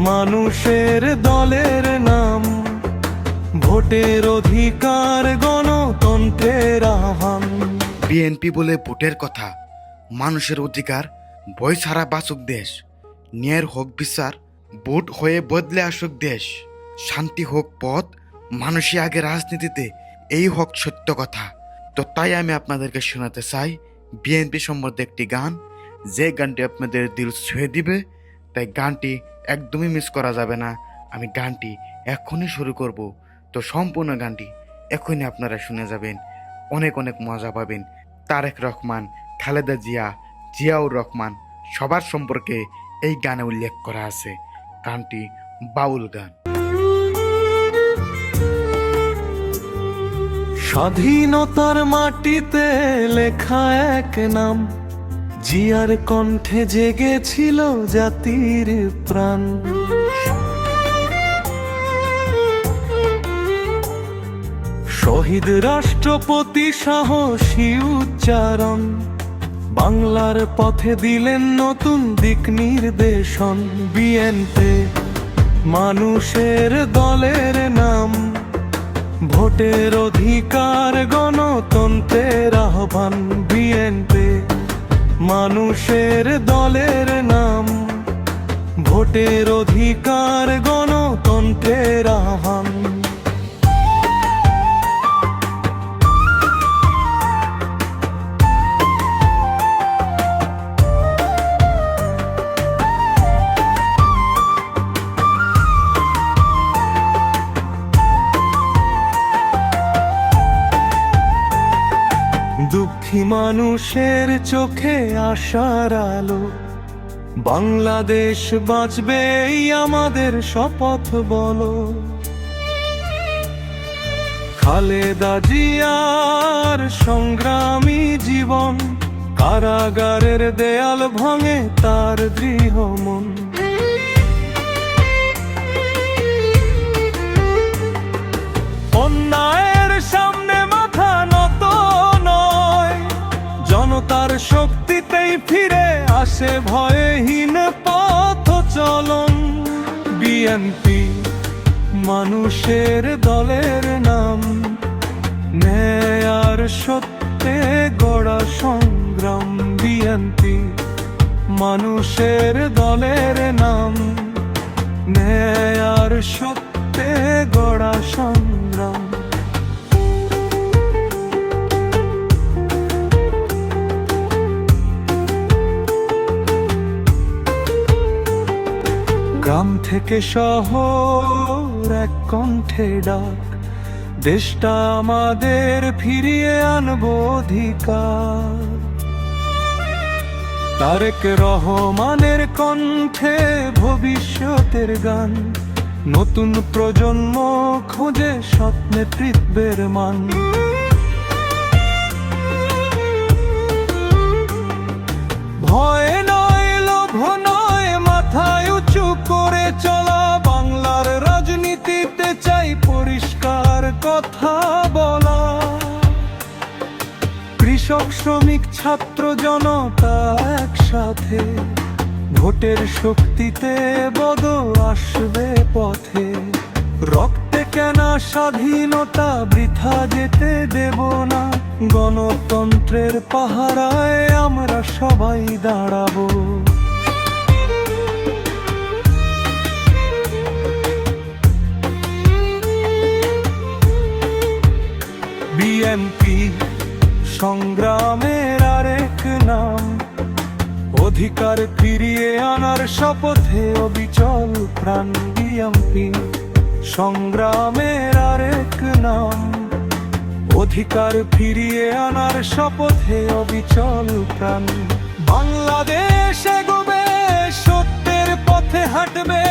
মানুষের দলের নাম, ভোটের অধিকার, গণতন্ত্রের আহ্বান। বিএনপি বলে ভোটের কথা, মানুষের অধিকার, ভয় ছাড়া বাঁচুক দেশ, ন্যায়ের হোক বিচার, ভোট হয়ে বদলে আসুক দেশ, শান্তি হোক পথ, মানুষই আগে রাজনীতিতে, এই হোক সত্য কথা। তো তাই আমি আপনাদেরকে শোনাতে চাই বিএনপি সম্বন্ধে একটি গান, যে গানটি আপনাদের দিল ছুঁয়ে দিবে। তাই গানটি একদমই মিস করা যাবে না। আমি গানটি এখনই শুরু করব, তো সম্পূর্ণ গানটি এখনই আপনারা শুনে যাবেন, অনেক অনেক মজা পাবেন। তারেক রহমান, খালেদা জিয়া, জিয়াউর রহমান সবার সম্পর্কে এই গানে উল্লেখ করা আছে। গানটি বাউল গান। স্বাধীনতার মাটিতে লেখা এক নাম, জিয়ার কণ্ঠে জেগেছিল জাতির প্রাণ। শহীদ রাষ্ট্রপতি সাহসী উচ্চারণ, বাংলার পথে দিলেন নতুন দিক নির্দেশন। বিএনপি মানুষের দলের নাম, ভোটের অধিকার, গণতন্ত্রের আহ্বান। বিএনপি মানুষের দলের নাম, ভোটের অধিকার, গণতন্ত্রের আহ্বান। দুঃখী মানুষের চোখে আশার আলো, বাংলাদেশ বাঁচবে এই আমাদের শপথ বলো। খালেদা জিয়ার সংগ্রামী জীবন, কারাগারের দেয়াল ভাঙে তার দৃঢ় মন। অন্যায়ের সামনে মাথা নত নয়, জনতার শক্তিতেই ফিরে আসে ভয়হীন পথ চলন। বিএনপি মানুষের দলের নাম, ন্যায় আর সত্যে গড়া সংগ্রাম। বিএনপি মানুষের দলের নাম, ন্যায় আর সত্যে গড়া সংগ্রাম। গ্রাম থেকে শহর এক কণ্ঠে ডাক, দেশটা আমাদের ফিরিয়ে আনবো অধিকার। তারেক রহমানের কণ্ঠে ভবিষ্যতের গান, নতুন প্রজন্ম খোঁজে সৎ নেতৃত্বের মান। ভয় নয়, লোভ নয়, মাথায় উঁচু করে চলা, বাংলার রাজনীতিতে চাই পরিষ্কার কথা বলা। কৃষক, শ্রমিক, ছাত্র, জনতা একসাথে, ভোটের শক্তিতে বদল আসবে পথে। রক্তে কেনা স্বাধীনতা বৃথা যেতে দেব না, গণতন্ত্রের পাহারায় আমরা সবাই দাঁড়াবো। বিএনপি সংগ্রামের আরেক নাম, অধিকার ফিরিয়ে আনার শপথে অবিচল প্রাণ। বিএনপি সংগ্রামের আরেক নাম, অধিকার ফিরিয়ে আনার শপথে অবিচল প্রাণ। বাংলাদেশ এগোবে, সত্যের পথে হাঁটবে,